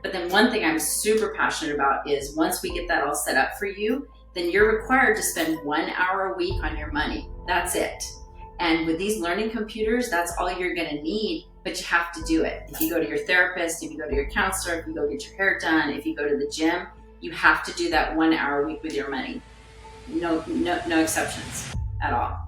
But then one thing I'm super passionate about is once we get that all set up for you, then you're required to spend 1 hour a week on your money. That's it. And with these learning computers, that's all you're going to need, but you have to do it. If you go to your therapist, if you go to your counselor, if you go get your hair done, if you go to the gym, you have to do that 1 hour a week with your money. No exceptions at all.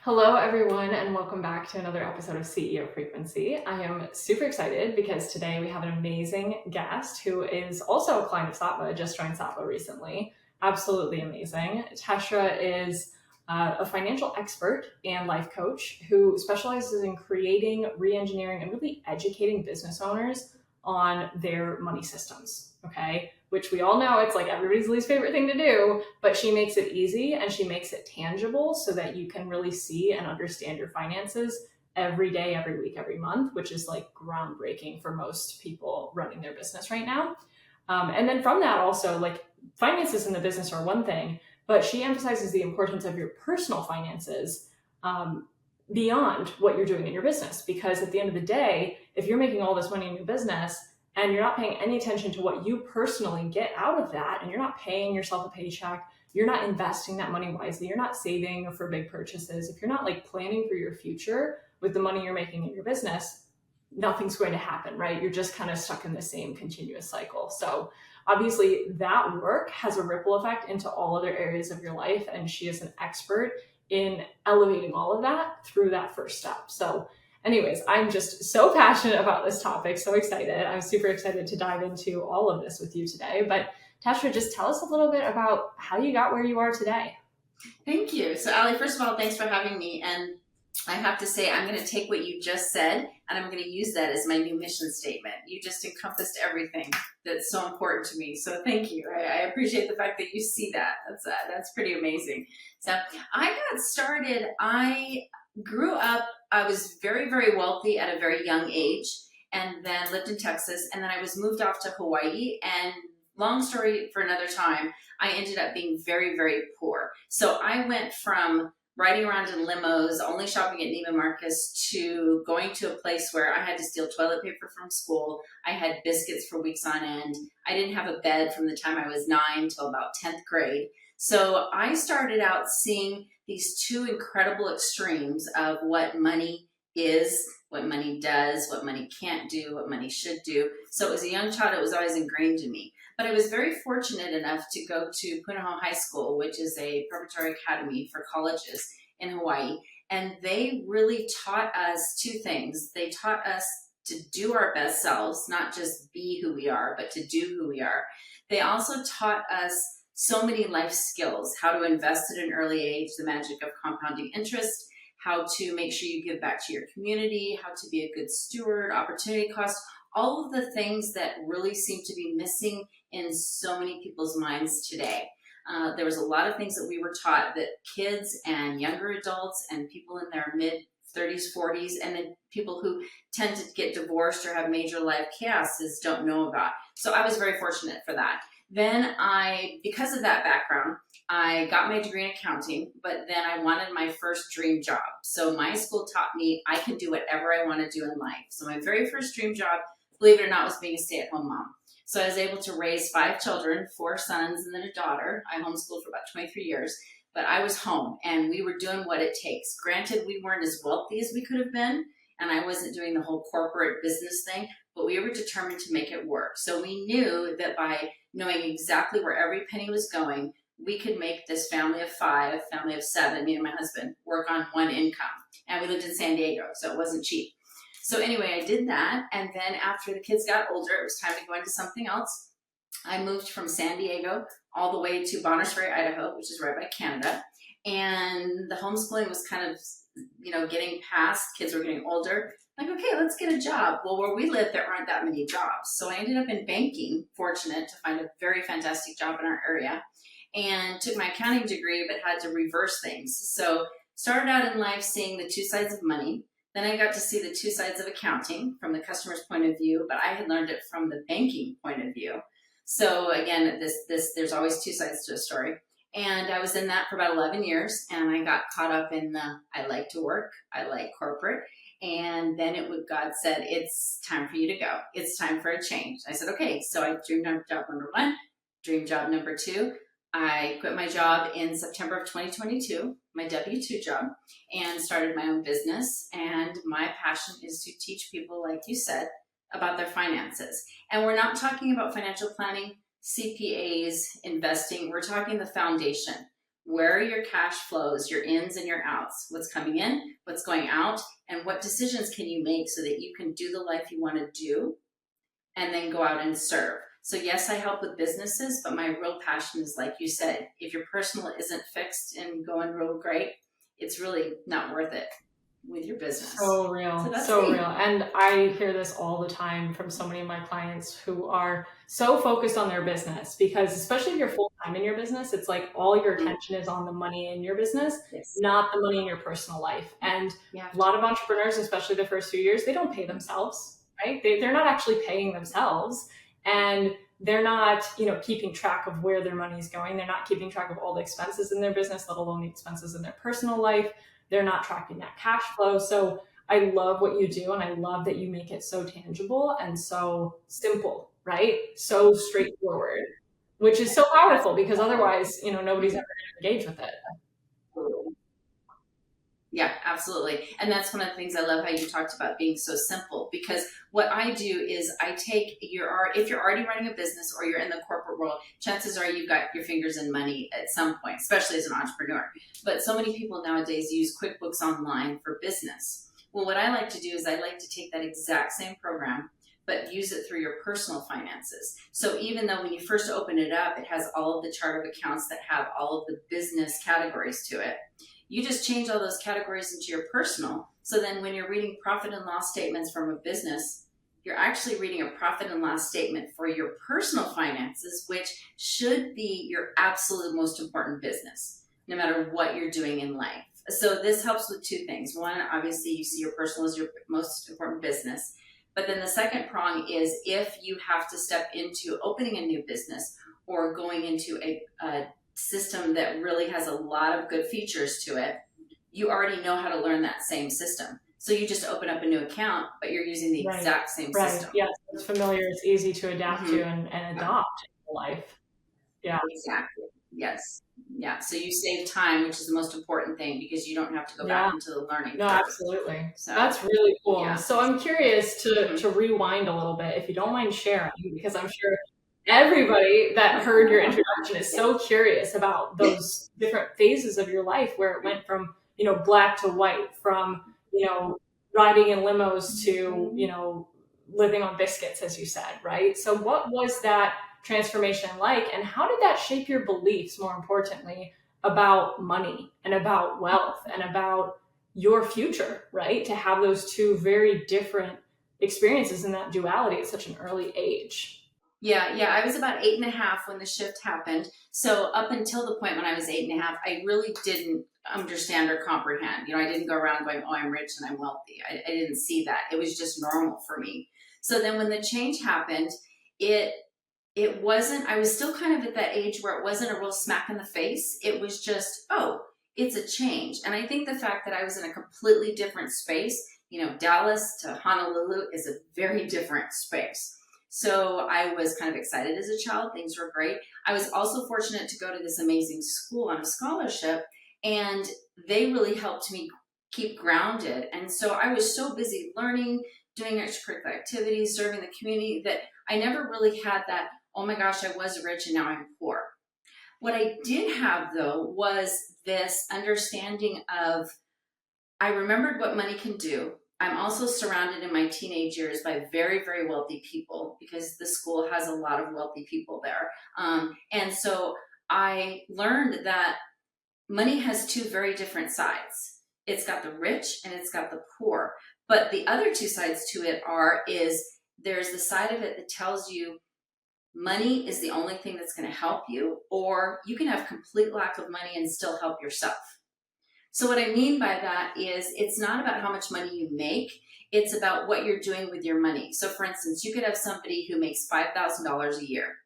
Hello, everyone, and welcome back to another episode of CEO Frequency. I am super excited because today we have an amazing guest who is also a client of Satva, just joined Satva recently. Absolutely amazing. Teshra is a financial expert and life coach who specializes in creating, re-engineering, and really educating business owners on their money systems, okay? Which we all know it's like everybody's least favorite thing to do, but she makes it easy and she makes it tangible so that you can really see and understand your finances every day, every week, every month, which is like groundbreaking for most people running their business right now. And then from that also, like finances in the business are one thing, but she emphasizes the importance of your personal finances beyond what you're doing in your business. Because at the end of the day, if you're making all this money in your business and you're not paying any attention to what you personally get out of that, and you're not paying yourself a paycheck, you're not investing that money wisely, you're not saving for big purchases, if you're not like planning for your future with the money you're making in your business, nothing's going to happen, right? You're just kind of stuck in the same continuous cycle. So obviously that work has a ripple effect into all other areas of your life. And she is an expert in elevating all of that through that first step. So anyways, I'm just so passionate about this topic, so excited. I'm super excited to dive into all of this with you today. But Teshra, just tell us a little bit about how you got where you are today. Thank you. So Ali, first of all, thanks for having me. And I have to say, I'm going to take what you just said and I'm going to use that as my new mission statement. You just encompassed everything that's so important to me. So thank you. I appreciate the fact that you see that. That's pretty amazing. So I got started, I grew up, I was very, very wealthy at a very young age and then lived in Texas. And then I was moved off to Hawaii, and long story for another time, I ended up being very, very poor. So I went from riding around in limos, only shopping at Neiman Marcus, to going to a place where I had to steal toilet paper from school. I had biscuits for weeks on end. I didn't have a bed from the time I was 9 till about 10th grade. So I started out seeing these two incredible extremes of what money is, what money does, what money can't do, what money should do. So as a young child, it was always ingrained in me. But I was very fortunate enough to go to Punahou High School, which is a preparatory academy for colleges in Hawaii. And they really taught us two things. They taught us to do our best selves, not just be who we are, but to do who we are. They also taught us so many life skills, how to invest at an early age, the magic of compounding interest, how to make sure you give back to your community, how to be a good steward, opportunity cost, all of the things that really seem to be missing in so many people's minds today. There was a lot of things that we were taught that kids and younger adults and people in their mid 30s, 40s, and then people who tend to get divorced or have major life chaoses don't know about. So I was very fortunate for that. Then because of that background, I got my degree in accounting, but then I wanted my first dream job. So my school taught me I can do whatever I want to do in life. So my very first dream job, believe it or not, was being a stay-at-home mom. So I was able to raise 5 children, 4 sons and then a daughter. I homeschooled for about 23 years, but I was home and we were doing what it takes. Granted, we weren't as wealthy as we could have been, and I wasn't doing the whole corporate business thing, but we were determined to make it work. So we knew that by knowing exactly where every penny was going, we could make this family of 5, family of 7, me and my husband, work on one income. And we lived in San Diego, so it wasn't cheap. So anyway, I did that. And then after the kids got older, it was time to go into something else. I moved from San Diego all the way to Bonners Ferry, Idaho, which is right by Canada. And the homeschooling was kind of, getting past, kids were getting older. Like, okay, let's get a job. Well, where we live, there aren't that many jobs. So I ended up in banking, fortunate to find a very fantastic job in our area, and took my accounting degree, but had to reverse things. So started out in life seeing the two sides of money. Then I got to see the two sides of accounting from the customer's point of view, but I had learned it from the banking point of view. So again, there's always two sides to a story. And I was in that for about 11 years, and I got caught up in I like to work, I like corporate, And then God said, it's time for you to go. It's time for a change. I said, okay. So I dreamed up job number one, dream job number two. I quit my job in September of 2022, my W-2 job, and started my own business. And my passion is to teach people, like you said, about their finances. And we're not talking about financial planning, CPAs, investing. We're talking the foundation. Where are your cash flows, your ins and your outs? What's coming in, what's going out, and what decisions can you make so that you can do the life you want to do and then go out and serve? So yes, I help with businesses, but my real passion is, like you said, if your personal isn't fixed and going real great, it's really not worth it with your business. So real, so real. And I hear this all the time from so many of my clients who are so focused on their business, because especially if you're full-time in your business, it's like all your attention is on the money in your business, not the money in your personal life. And a lot of entrepreneurs, especially the first few years, they don't pay themselves, right? They're not actually paying themselves, and they're not, keeping track of where their money is going. They're not keeping track of all the expenses in their business, let alone the expenses in their personal life. They're not tracking that cash flow. So I love what you do, and I love that you make it so tangible and so simple, right? So straightforward, which is so powerful, because otherwise, nobody's ever going to engage with it. Yeah, absolutely. And that's one of the things I love how you talked about being so simple, because what I do is I take if you're already running a business or you're in the corporate world, chances are you've got your fingers in money at some point, especially as an entrepreneur. But so many people nowadays use QuickBooks Online for business. Well, what I like to do is I like to take that exact same program, but use it through your personal finances. So even though when you first open it up, it has all of the chart of accounts that have all of the business categories to it, you just change all those categories into your personal. So then when you're reading profit and loss statements from a business, you're actually reading a profit and loss statement for your personal finances, which should be your absolute most important business, no matter what you're doing in life. So this helps with two things. One, obviously you see your personal as your most important business. But then the second prong is, if you have to step into opening a new business or going into a system that really has a lot of good features to it, you already know how to learn that same system. So you just open up a new account, but you're using the exact same system. Yeah, it's familiar, it's easy to adapt to and adopt in life. Yeah. Exactly. Yes. Yeah. So you save time, which is the most important thing, because you don't have to go back into the learning curve. Absolutely. So that's really cool. Yeah. So I'm curious to rewind a little bit, if you don't mind sharing, because I'm sure everybody that heard your introduction is so curious about those different phases of your life, where it went from, black to white, from, riding in limos to, living on biscuits, as you said, right? So what was that transformation like, and how did that shape your beliefs, more importantly, about money and about wealth and about your future, right? To have those two very different experiences in that duality at such an early age. Yeah. I was about 8.5 when the shift happened. So up until the point when I was 8.5, I really didn't understand or comprehend. I didn't go around going, oh, I'm rich and I'm wealthy. I didn't see that. It was just normal for me. So then when the change happened, it wasn't, I was still kind of at that age where it wasn't a real smack in the face. It was just, oh, it's a change. And I think the fact that I was in a completely different space, Dallas to Honolulu is a very different space. So I was kind of excited as a child. Things were great. I was also fortunate to go to this amazing school on a scholarship, and they really helped me keep grounded. And so I was so busy learning, doing extracurricular activities, serving the community, that I never really had that, oh my gosh, I was rich and now I'm poor. What I did have, though, was this understanding of, I remembered what money can do. I'm also surrounded in my teenage years by very, very wealthy people, because the school has a lot of wealthy people there. And so I learned that money has two very different sides. It's got the rich and it's got the poor. But the other two sides to it is there's the side of it that tells you money is the only thing that's going to help you, or you can have complete lack of money and still help yourself. So what I mean by that is, it's not about how much money you make, it's about what you're doing with your money. So for instance, you could have somebody who makes $5,000 a year.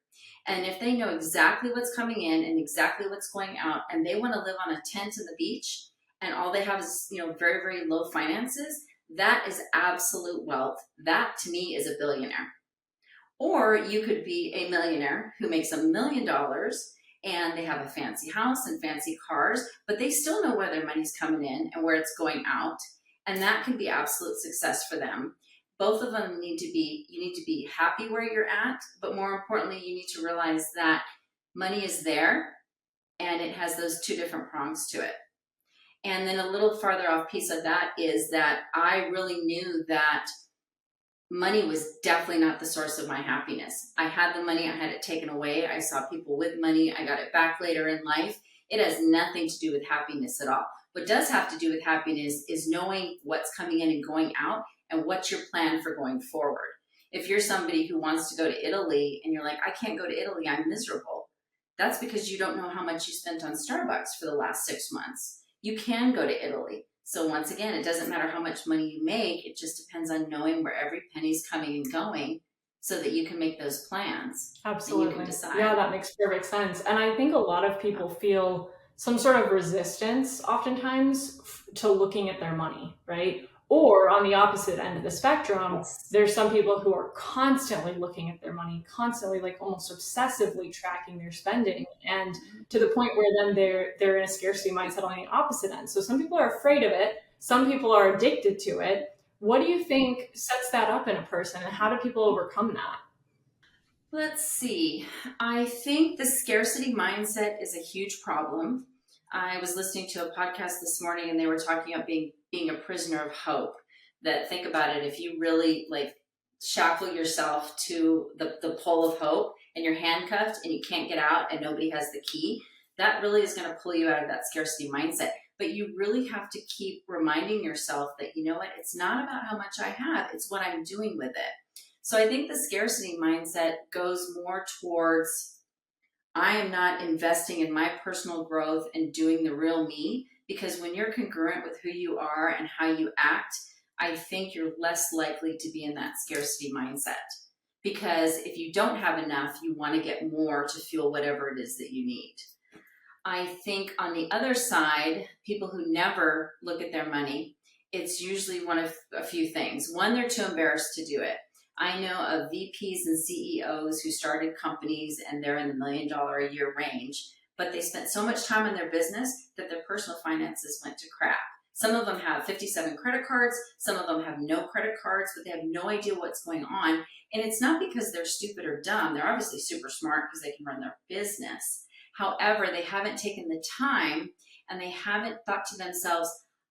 And if they know exactly what's coming in and exactly what's going out, and they want to live on a tent in the beach, and all they have is, very, very low finances, That is absolute wealth. That to me is a billionaire. Or you could be a millionaire who makes $1 million and they have a fancy house and fancy cars, but they still know where their money's coming in and where it's going out. And that can be absolute success for them. Both of them you need to be happy where you're at, but more importantly, you need to realize that money is there and it has those two different prongs to it. And then a little farther off piece of that is that I really knew that money was definitely not the source of my happiness. I had the money, I had it taken away. I saw people with money, I got it back later in life. It has nothing to do with happiness at all. What does have to do with happiness is knowing what's coming in and going out and what's your plan for going forward. If you're somebody who wants to go to Italy and you're like, I can't go to Italy, I'm miserable. That's because you don't know how much you spent on Starbucks for the last 6 months. You can go to Italy. So once again, it doesn't matter how much money you make. It just depends on knowing where every penny's coming and going so that you can make those plans. Absolutely. And you can decide. Yeah, that makes perfect sense. And I think a lot of people feel some sort of resistance oftentimes to looking at their money, right? Or on the opposite end of the spectrum, there's some people who are constantly looking at their money, constantly, like almost obsessively tracking their spending, and to the point where then they're in a scarcity mindset on the opposite end. So some people are afraid of it, some people are addicted to it. What do you think sets that up in a person, and how do people overcome that? Let's see. I think the scarcity mindset is a huge problem. I was listening to a podcast this morning and they were talking about being a prisoner of hope. That, think about it, if you really like shackle yourself to the pole of hope and you're handcuffed and you can't get out and nobody has the key, that really is going to pull you out of that scarcity mindset. But you really have to keep reminding yourself that, you know what, it's not about how much I have, it's what I'm doing with it. So I think the scarcity mindset goes more towards, I am not investing in my personal growth and doing the real me, because when you're congruent with who you are and how you act, I think you're less likely to be in that scarcity mindset. Because if you don't have enough, you want to get more to fuel whatever it is that you need. I think on the other side, people who never look at their money, it's usually one of a few things. One, they're too embarrassed to do it. I know of VPs and CEOs who started companies and they're in the $1 million a year range, but they spent so much time in their business that their personal finances went to crap. Some of them have 57 credit cards, some of them have no credit cards, but they have no idea what's going on. And it's not because they're stupid or dumb. They're obviously super smart because they can run their business. However, they haven't taken the time and they haven't thought to themselves,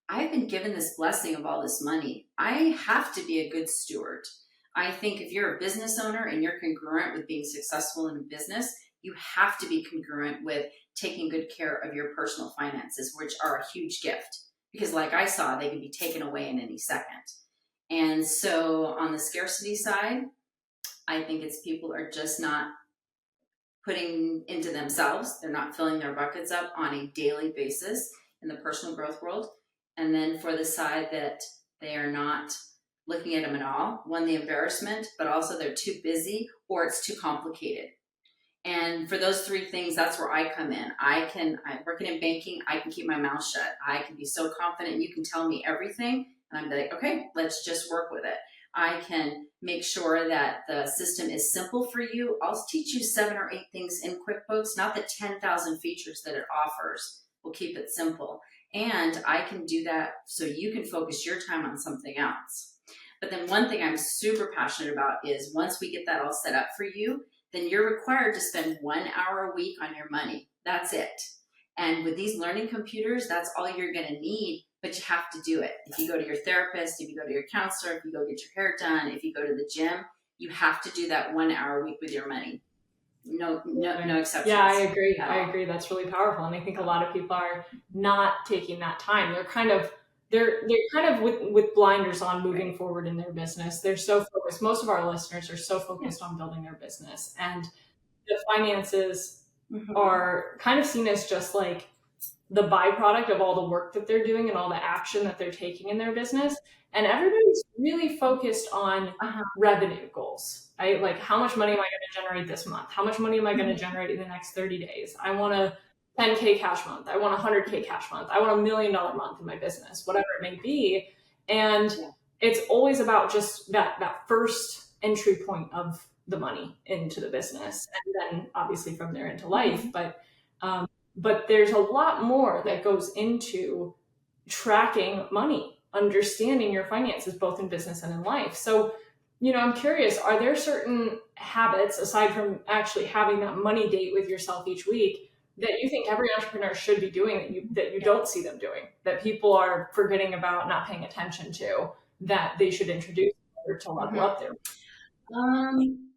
I've been given this blessing of all this money. I have to be a good steward. I think if you're a business owner and you're congruent with being successful in a business, you have to be congruent with taking good care of your personal finances, which are a huge gift. Because like I saw, they can be taken away in any second. And so on the scarcity side, I think it's people are just not putting into themselves. They're not filling their buckets up on a daily basis in the personal growth world. And then for the side that they are not looking at them at all, one, the embarrassment, but also they're too busy or it's too complicated. And for those three things, that's where I come in. I'm working in banking, I can keep my mouth shut. I can be so confident, you can tell me everything, and I'm like, okay, let's just work with it. I can make sure that the system is simple for you. I'll teach you 7 or 8 things in QuickBooks, not the 10,000 features that it offers. We'll keep it simple. And I can do that so you can focus your time on something else. But then one thing I'm super passionate about is once we get that all set up for you, then you're required to spend 1 hour a week on your money. That's it. And with these learning computers, that's all you're going to need, but you have to do it. If you go to your therapist, if you go to your counselor, if you go get your hair done, if you go to the gym, you have to do that 1 hour a week with your money. No exceptions. Yeah, I agree. I agree. That's really powerful. And I think a lot of people are not taking that time. They're kind of with blinders on moving forward in their business. They're so focused. Most of our listeners are so focused on building their business, and the finances are kind of seen as just like the byproduct of all the work that they're doing and all the action that they're taking in their business. And everybody's really focused on revenue goals, right? Like, how much money am I going to generate this month? How much money am I going to generate in the next 30 days? I want a 10K cash month. I want a 100K cash month. I want $1 million month in my business, whatever it may be. And it's always about just that first entry point of the money into the business, and then obviously from there into life. But there's a lot more that goes into tracking money, understanding your finances, both in business and in life. So, I'm curious, are there certain habits, aside from actually having that money date with yourself each week, that you think every entrepreneur should be doing that you don't see them doing, that people are forgetting about, not paying attention to, that they should introduce in order to level up their? Um,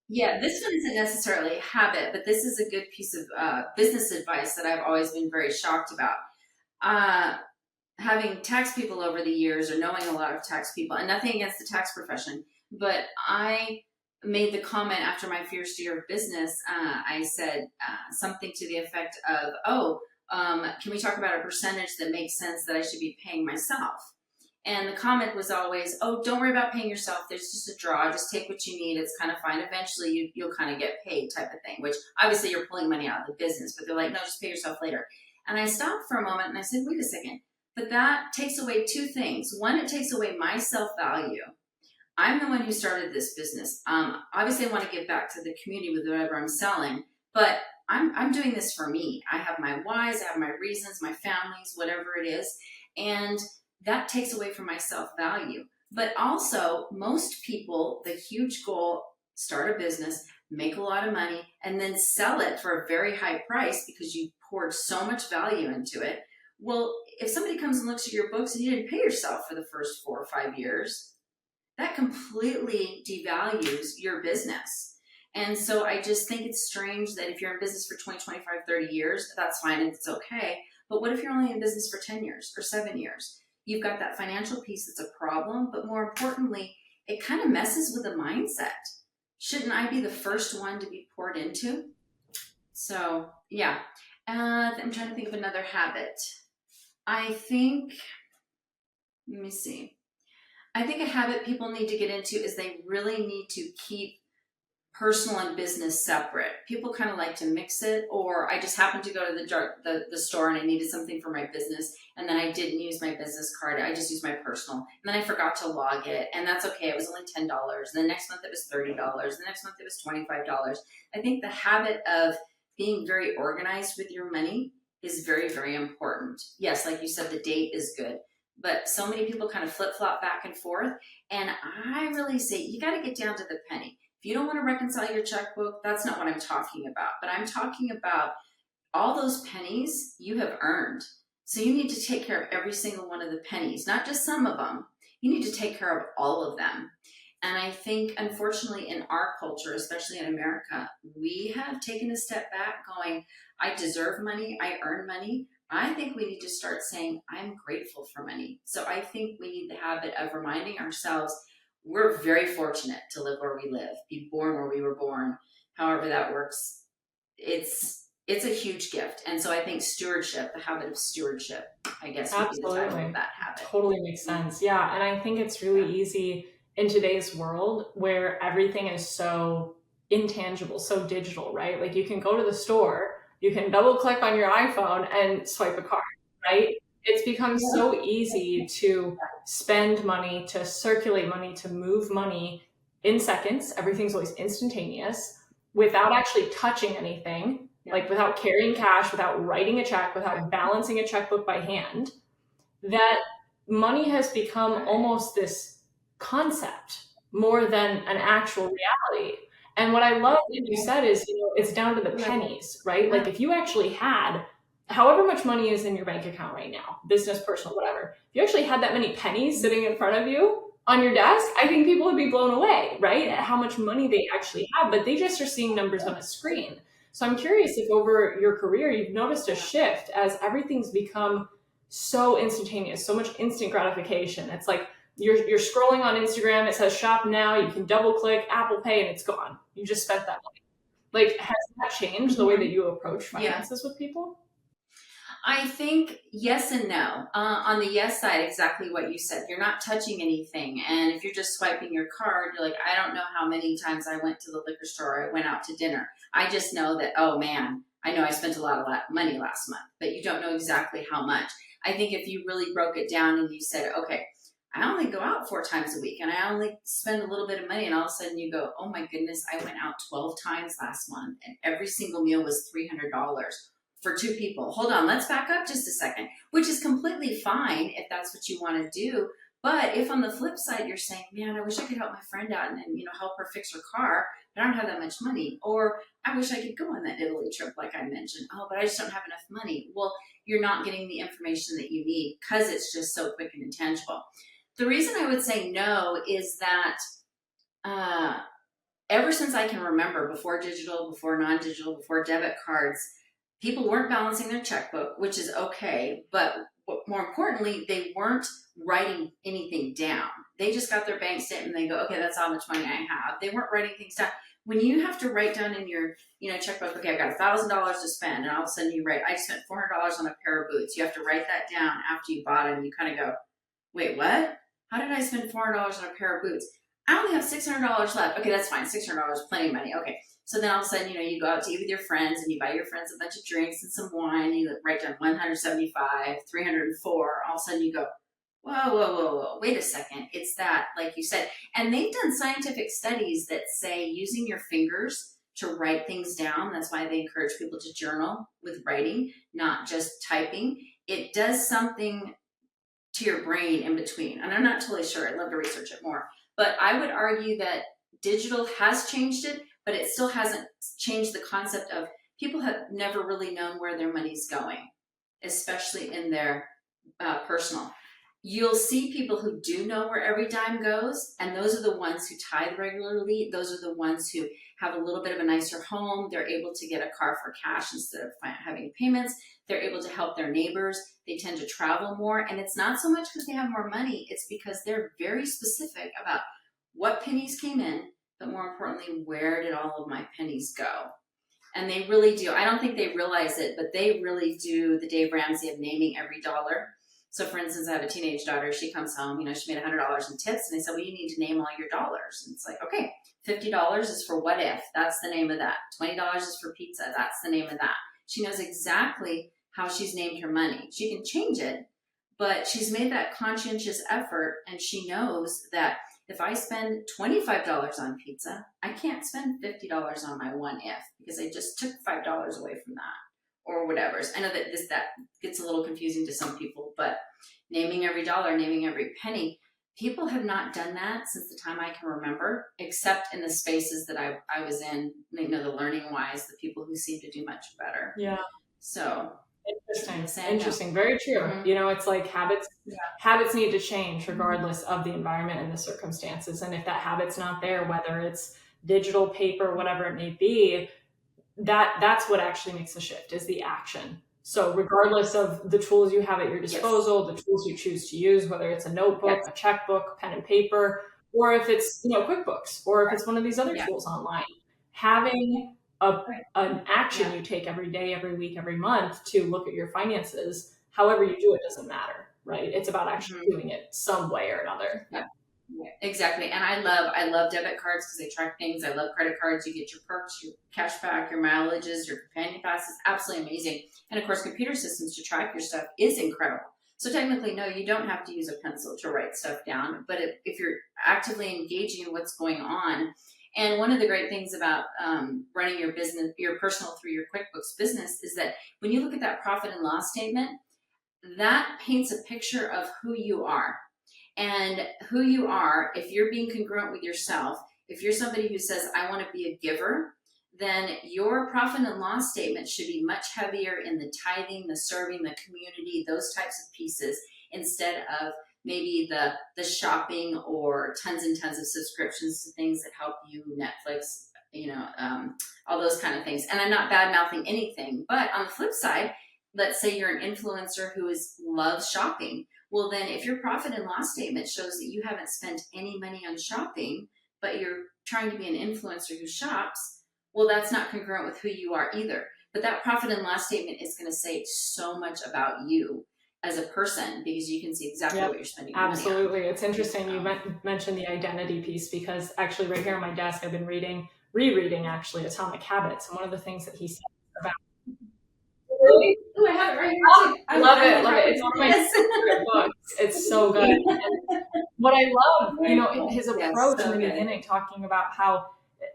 yeah, this one isn't necessarily a habit, but this is a good piece of business advice that I've always been very shocked about. Uh, Having tax people over the years, or knowing a lot of tax people, and nothing against the tax profession, but I made the comment after my first year of business. I said something to the effect of, can we talk about a percentage that makes sense that I should be paying myself? And the comment was always, oh, don't worry about paying yourself. There's just a draw. Just take what you need. It's kind of fine. Eventually, you'll kind of get paid, type of thing, which obviously you're pulling money out of the business, but they're like, no, just pay yourself later. And I stopped for a moment and I said, wait a second. But that takes away two things. One, it takes away my self-value. I'm the one who started this business. Obviously, I want to give back to the community with whatever I'm selling, but I'm doing this for me. I have my whys, I have my reasons, my families, whatever it is. And that takes away from my self-value. But also, most people, the huge goal, start a business, make a lot of money, and then sell it for a very high price because you poured so much value into it. Well, if somebody comes and looks at your books and you didn't pay yourself for the first 4 or 5 years, that completely devalues your business. And so I just think it's strange that if you're in business for 20, 25, 30 years, that's fine, it's okay. But what if you're only in business for 10 years or 7 years? You've got that financial piece that's a problem, but more importantly, it kind of messes with the mindset. Shouldn't I be the first one to be poured into? So, yeah. I'm trying to think of another habit. I think a habit people need to get into is they really need to keep personal and business separate. People kind of like to mix it, or I just happened to go to the store and I needed something for my business, and then I didn't use my business card. I just used my personal, and then I forgot to log it, and that's okay. It was only $10. And the next month it was $30. The next month it was $25. I think the habit of being very organized with your money is very, very important. Yes, like you said, the date is good, but so many people kind of flip-flop back and forth, and I really say you got to get down to the penny. If you don't want to reconcile your checkbook, that's not what I'm talking about. But I'm talking about all those pennies you have earned. So you need to take care of every single one of the pennies, not just some of them. You need to take care of all of them. And I think, unfortunately, in our culture, especially in America, we have taken a step back going, I deserve money, I earn money. I think we need to start saying, I'm grateful for money. So I think we need the habit of reminding ourselves, we're very fortunate to live where we live, be born where we were born, however that works. It's a huge gift. And so I think stewardship, the habit of stewardship, I guess would be the title of that habit. Totally makes sense. Yeah. And I think it's really easy in today's world where everything is so intangible, so digital, right? Like you can go to the store, you can double click on your iPhone and swipe a card, right? It's become so easy to spend money, to circulate money, to move money in seconds. Everything's always instantaneous without actually touching anything, like without carrying cash, without writing a check, without balancing a checkbook by hand. That money has become almost this concept more than an actual reality. And what I love that you said is, it's down to the pennies, right? Like if you actually had however much money is in your bank account right now, business, personal, whatever, if you actually had that many pennies sitting in front of you on your desk, I think people would be blown away, right? At how much money they actually have, but they just are seeing numbers on a screen. So I'm curious if over your career, you've noticed a shift as everything's become so instantaneous, so much instant gratification. It's like you're scrolling on Instagram, it says shop now, you can double click, Apple Pay, and it's gone. You just spent that money. Like, has that changed the way that you approach finances with people? I think yes and no. On the yes side, exactly what you said. You're not touching anything. And if you're just swiping your card, you're like, I don't know how many times I went to the liquor store or I went out to dinner. I just know that, oh man, I know I spent a lot of money last month, but you don't know exactly how much. I think if you really broke it down and you said, okay, I only go out 4 times a week and I only spend a little bit of money. And all of a sudden you go, oh my goodness, I went out 12 times last month and every single meal was $300 for 2 people. Hold on, let's back up just a second, which is completely fine if that's what you want to do. But if on the flip side, you're saying, man, I wish I could help my friend out and help her fix her car, but I don't have that much money. Or I wish I could go on that Italy trip, like I mentioned. Oh, but I just don't have enough money. Well, you're not getting the information that you need because it's just so quick and intangible. The reason I would say no is that ever since I can remember, before digital, before non-digital, before debit cards, people weren't balancing their checkbook, which is okay, but more importantly, they weren't writing anything down. They just got their bank statement and they go, okay, that's how much money I have. They weren't writing things down. When you have to write down in your checkbook, okay, I've got $1,000 to spend, and all of a sudden you write, I spent $400 on a pair of boots. You have to write that down after you bought them. You kind of go, wait, what? How did I spend $400 on a pair of boots? I only have $600 left. Okay, that's fine. $600, plenty of money. Okay. So then all of a sudden, you go out to eat with your friends and you buy your friends a bunch of drinks and some wine. And you write down 175, 304. All of a sudden you go, whoa, whoa, whoa, whoa. Wait a second. It's that, like you said. And they've done scientific studies that say using your fingers to write things down. That's why they encourage people to journal with writing, not just typing. It does something to your brain in between. And I'm not totally sure. I'd love to research it more. But I would argue that digital has changed it, but it still hasn't changed the concept of people have never really known where their money's going, especially in their personal. You'll see people who do know where every dime goes, and those are the ones who tithe regularly. Those are the ones who have a little bit of a nicer home. They're able to get a car for cash instead of having payments. They're able to help their neighbors. They tend to travel more, and it's not so much because they have more money. It's because they're very specific about what pennies came in, but more importantly, where did all of my pennies go? And they really do. I don't think they realize it, but they really do the Dave Ramsey of naming every dollar. So for instance, I have a teenage daughter. She comes home, she made $100 in tips, and they said, well, you need to name all your dollars. And it's like, okay, $50 is for what if. That's the name of that. $20 is for pizza. That's the name of that. She knows exactly how she's named her money. She can change it, but she's made that conscientious effort, and she knows that if I spend $25 on pizza, I can't spend $50 on my one if, because I just took $5 away from that. Or whatever. I know that that gets a little confusing to some people, but naming every dollar, naming every penny, people have not done that since the time I can remember, except in the spaces that I was in, the learning wise, the people who seem to do much better. Yeah. So interesting. Very true. Mm-hmm. It's like habits need to change regardless of the environment and the circumstances. And if that habit's not there, whether it's digital, paper, whatever it may be, that's what actually makes the shift, is the action. So regardless of the tools you have at your disposal, the tools you choose to use, whether it's a notebook, a checkbook, pen and paper, or if it's QuickBooks, or if it's one of these other tools online, having an action you take every day, every week, every month to look at your finances, however you do it doesn't matter, right? It's about actually doing it some way or another. Yeah. Exactly. And I love debit cards because they track things. I love credit cards. You get your perks, your cash back, your mileages, your companion passes. Absolutely amazing. And of course, computer systems to track your stuff is incredible. So technically, no, you don't have to use a pencil to write stuff down. But if you're actively engaging in what's going on, and one of the great things about running your business, your personal through your QuickBooks business, is that when you look at that profit and loss statement, that paints a picture of who you are. And who you are, if you're being congruent with yourself, if you're somebody who says, I want to be a giver, then your profit and loss statement should be much heavier in the tithing, the serving, the community, those types of pieces, instead of maybe the shopping or tons and tons of subscriptions to things that help you, Netflix, all those kind of things. And I'm not bad-mouthing anything, but on the flip side, let's say you're an influencer who loves shopping. Well, then if your profit and loss statement shows that you haven't spent any money on shopping, but you're trying to be an influencer who shops, well, that's not congruent with who you are either. But that profit and loss statement is going to say so much about you as a person, because you can see exactly what you're spending money on. Absolutely. It's interesting you mentioned the identity piece, because actually right here on my desk, I've been rereading actually Atomic Habits. And one of the things that he said about really? Oh, I have it right here too. I love it. Love it. It's one of my favorite books. It's so good. And what I love, his approach in the beginning, talking about how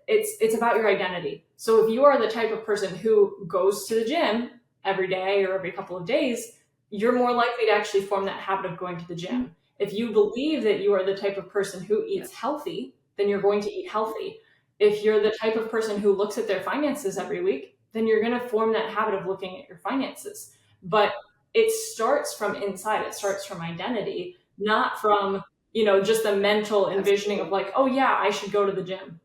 it's about your identity. So if you are the type of person who goes to the gym every day or every couple of days, you're more likely to actually form that habit of going to the gym. If you believe that you are the type of person who eats healthy, then you're going to eat healthy. If you're the type of person who looks at their finances every week, then you're going to form that habit of looking at your finances. But it starts from inside. It starts from identity, not from, just the mental envisioning of like, oh yeah, I should go to the gym.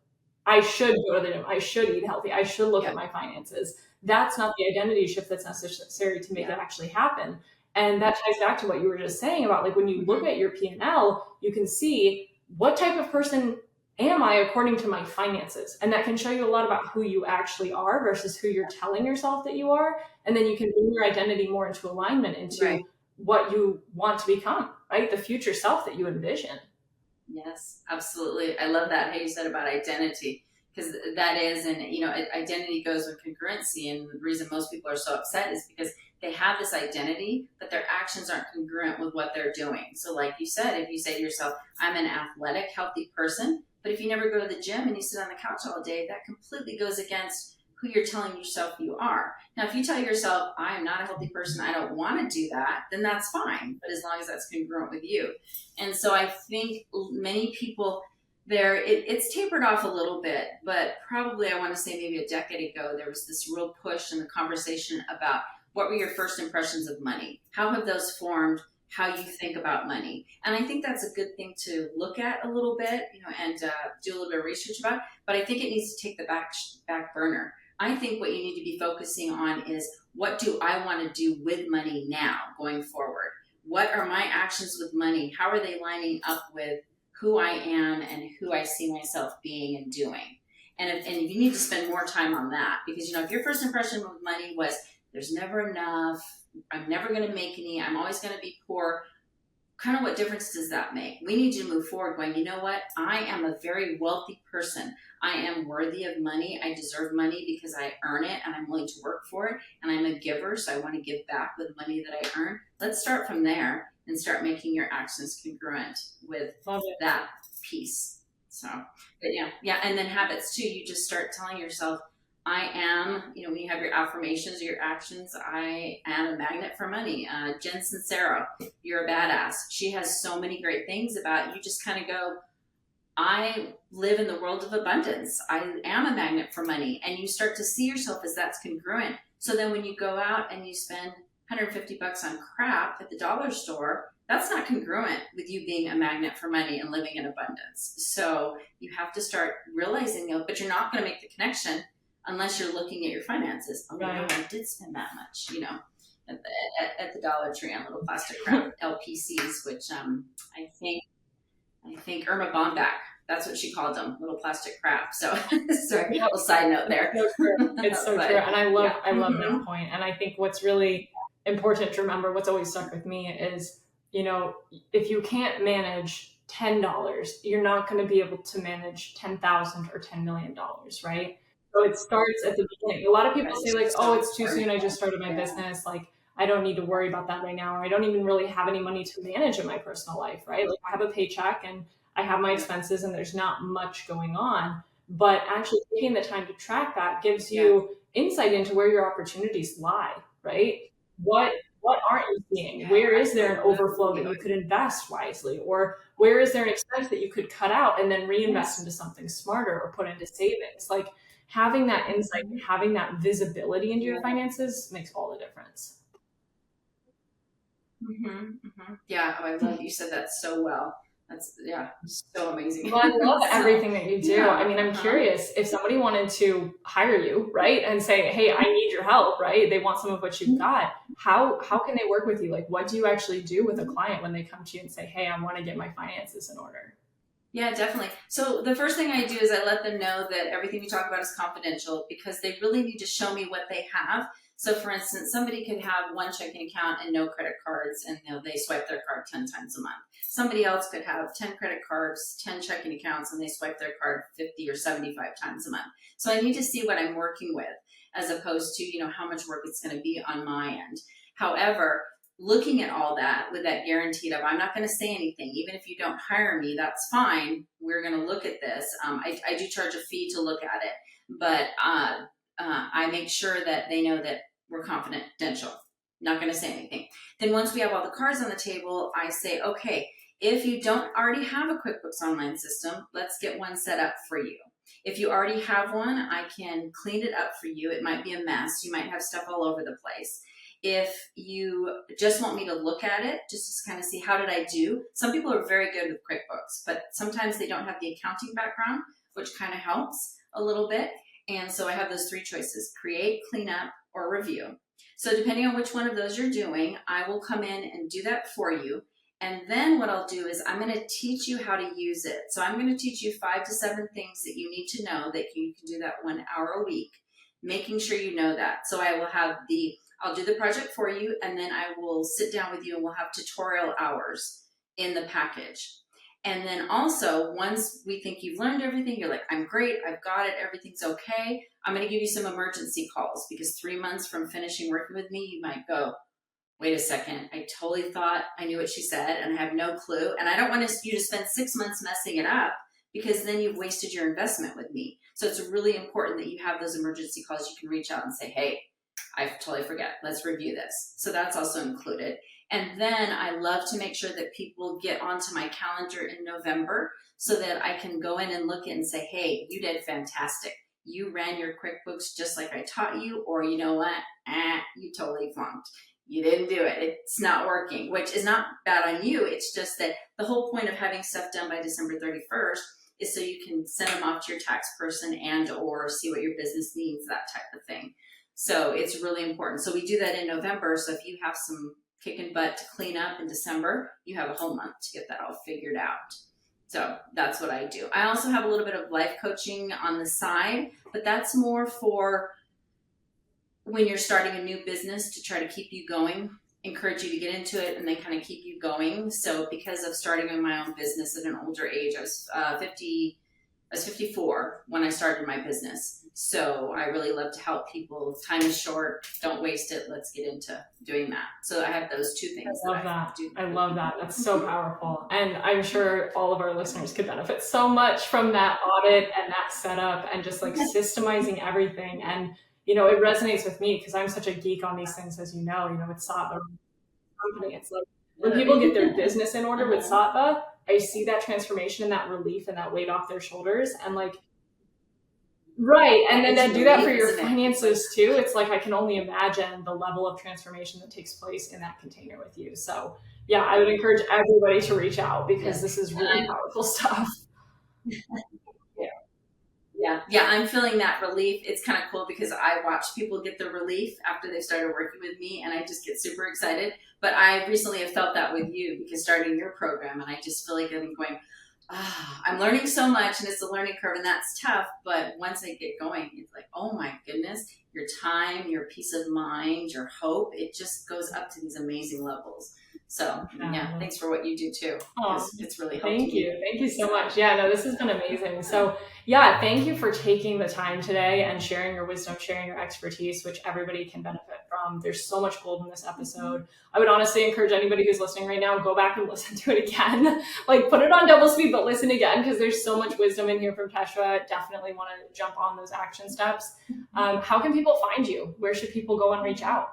I should go to the gym. I should eat healthy. I should look at my finances. That's not the identity shift that's necessary to make it actually happen. And that ties back to what you were just saying about like when you look at your P&L, you can see what type of person am I according to my finances? And that can show you a lot about who you actually are versus who you're telling yourself that you are. And then you can bring your identity more into alignment into what you want to become, right? The future self that you envision. Yes, absolutely. I love that, how you said about identity, because that is, and identity goes with congruency. And the reason most people are so upset is because they have this identity, but their actions aren't congruent with what they're doing. So like you said, if you say to yourself, I'm an athletic, healthy person, but if you never go to the gym and you sit on the couch all day, that completely goes against who you're telling yourself you are. Now, if you tell yourself, I am not a healthy person, I don't want to do that, then that's fine. But as long as that's congruent with you. And so I think many people it's tapered off a little bit, but probably I want to say maybe a decade ago, there was this real push in the conversation about what were your first impressions of money? How have those formed how you think about money? And I think that's a good thing to look at a little bit, and do a little bit of research about. But I think it needs to take the back burner. I think what you need to be focusing on is, what do I want to do with money now going forward? What are my actions with money? How are they lining up with who I am and who I see myself being and doing? And you need to spend more time on that, because if your first impression with money was there's never enough, I'm never going to make any, I'm always going to be poor, kind of what difference does that make? We need to move forward going, you know what? I am a very wealthy person. I am worthy of money. I deserve money because I earn it and I'm willing to work for it. And I'm a giver, so I want to give back with money that I earn. Let's start from there and start making your actions congruent with that piece. So, but yeah. And then habits too. You just start telling yourself, I am, when you have your affirmations or your actions, I am a magnet for money. Jen Sincero, you're a badass. She has so many great things about you. Just kind of go, I live in the world of abundance. I am a magnet for money. And you start to see yourself as that's congruent. So then when you go out and you spend $150 on crap at the dollar store, that's not congruent with you being a magnet for money and living in abundance. So you have to start realizing, but you're not going to make the connection unless you're looking at your finances. Oh, I did spend that much, at the Dollar Tree on little plastic crap LPCs, which I think Irma Bomback, that's what she called them, little plastic crap. So, sorry, a little side note there. It's so true. It's so true. And I love that point. And I think what's really important to remember, what's always stuck with me is, if you can't manage $10, you're not going to be able to manage $10,000 or $10 million, right? So it starts at the beginning. A lot of people say like, oh, it's too soon. I just started my business. Like, I don't need to worry about that right now. Or I don't even really have any money to manage in my personal life, right? Like, I have a paycheck and I have my expenses and there's not much going on. But actually taking the time to track that gives you insight into where your opportunities lie, right? What aren't you seeing? Where is there an overflow that you could invest wisely? Or where is there an expense that you could cut out and then reinvest into something smarter or put into savings? Like, having that insight, having that visibility into your finances makes all the difference. Yeah, I love you said that so well. That's so amazing. Well, I love everything that you do. Yeah. I mean, I'm curious if somebody wanted to hire you, right, and say, hey, I need your help, right? They want some of what you've got. How can they work with you? Like, what do you actually do with a client when they come to you and say, hey, I want to get my finances in order? Yeah, definitely. So the first thing I do is I let them know that everything we talk about is confidential, because they really need to show me what they have. So for instance, somebody could have one checking account and no credit cards, and they swipe their card 10 times a month. Somebody else could have 10 credit cards, 10 checking accounts, and they swipe their card 50 or 75 times a month. So I need to see what I'm working with. as opposed to, how much work it's going to be on my end. However, looking at all that with that guaranteed of, I'm not going to say anything, even if you don't hire me, that's fine. We're going to look at this. I do charge a fee to look at it, but I make sure that they know that we're confidential, not going to say anything. Then once we have all the cards on the table, I say, okay, if you don't already have a QuickBooks Online system, let's get one set up for you. If you already have one, I can clean it up for you. It might be a mess. You might have stuff all over the place. If you just want me to look at it, just to kind of see how did I do. Some people are very good with QuickBooks, but sometimes they don't have the accounting background, which kind of helps a little bit. And so I have those three choices: create, clean up, or review. So depending on which one of those you're doing, I will come in and do that for you. And then what I'll do is I'm going to teach you how to use it. So I'm going to teach you 5 to 7 things that you need to know that you can do that 1 hour a week, making sure you know that. So I'll do the project for you, and then I will sit down with you and we'll have tutorial hours in the package. And then also, once we think you've learned everything, you're like, I'm great, I've got it, everything's okay, I'm going to give you some emergency calls, because 3 months from finishing working with me, you might go, wait a second, I totally thought I knew what she said and I have no clue. And I don't want you to spend 6 months messing it up, because then you've wasted your investment with me. So it's really important that you have those emergency calls. You can reach out and say, hey, I totally forget, let's review this. So that's also included. And then I love to make sure that people get onto my calendar in November so that I can go in and look at and say, hey, you did fantastic. You ran your QuickBooks just like I taught you, or you know what, you totally flunked. You didn't do it. It's not working, which is not bad on you. It's just that the whole point of having stuff done by December 31st is so you can send them off to your tax person and or see what your business needs, that type of thing. So it's really important. So we do that in November. So if you have some kicking butt to clean up in December, you have a whole month to get that all figured out. So that's what I do. I also have a little bit of life coaching on the side, but that's more for when you're starting a new business, to try to keep you going, encourage you to get into it, and then kind of keep you going. So because of starting in my own business at an older age, I was 54 when I started my business. So I really love to help people. Time is short. Don't waste it. Let's get into doing that. So I have those 2 things. I love that. That's so powerful. And I'm sure all of our listeners could benefit so much from that audit and that setup and just like systemizing everything. And, it resonates with me because I'm such a geek on these things, as you know, with Sattva company. It's like when people get their business in order with Sattva, I see that transformation and that relief and that weight off their shoulders. And like, right. And then to do that for your finances too, it's like I can only imagine the level of transformation that takes place in that container with you. So yeah, I would encourage everybody to reach out because this is really powerful stuff. Yeah, I'm feeling that relief. It's kind of cool because I watch people get the relief after they started working with me, and I just get super excited. But I recently have felt that with you because starting your program, and I just feel like I'm going, I'm learning so much, and it's a learning curve, and that's tough. But once I get going, it's like, oh my goodness, your time, your peace of mind, your hope, it just goes up to these amazing levels. So yeah, thanks for what you do too. It's really helpful. Thank you. Thank you so much. Yeah, no, this has been amazing. So yeah, thank you for taking the time today and sharing your wisdom, sharing your expertise, which everybody can benefit from. There's so much gold in this episode. I would honestly encourage anybody who's listening right now, go back and listen to it again. Like put it on double speed, but listen again because there's so much wisdom in here from Teshra. Definitely want to jump on those action steps. How can people find you? Where should people go and reach out?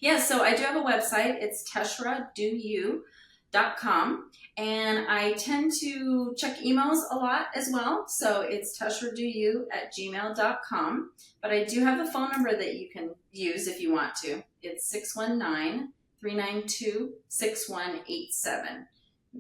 Yeah, so I do have a website. It's TeshraDoYou.com, and I tend to check emails a lot as well. So it's TeshraDoYou@gmail.com, but I do have a phone number that you can use if you want to. It's 619-392-6187.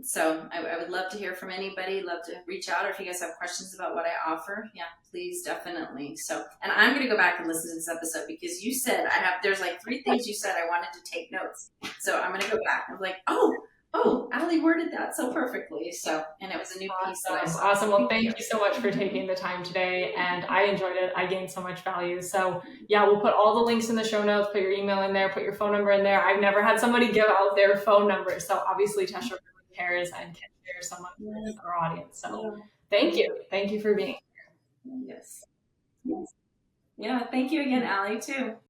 So I would love to hear from anybody, love to reach out, or if you guys have questions about what I offer, yeah, please, definitely. So, and I'm going to go back and listen to this episode because you said there's like 3 things you said I wanted to take notes. So I'm going to go back and be like, oh, Allie worded that so perfectly. So, and it was a new piece that I saw. Awesome. Well, thank you so much for taking the time today. And I enjoyed it. I gained so much value. So yeah, we'll put all the links in the show notes, put your email in there, put your phone number in there. I've never had somebody give out their phone number. So obviously Teshra cares and can share so much with our audience. So thank you. Thank you for being here. Yes. Yeah, thank you again, Allie, too.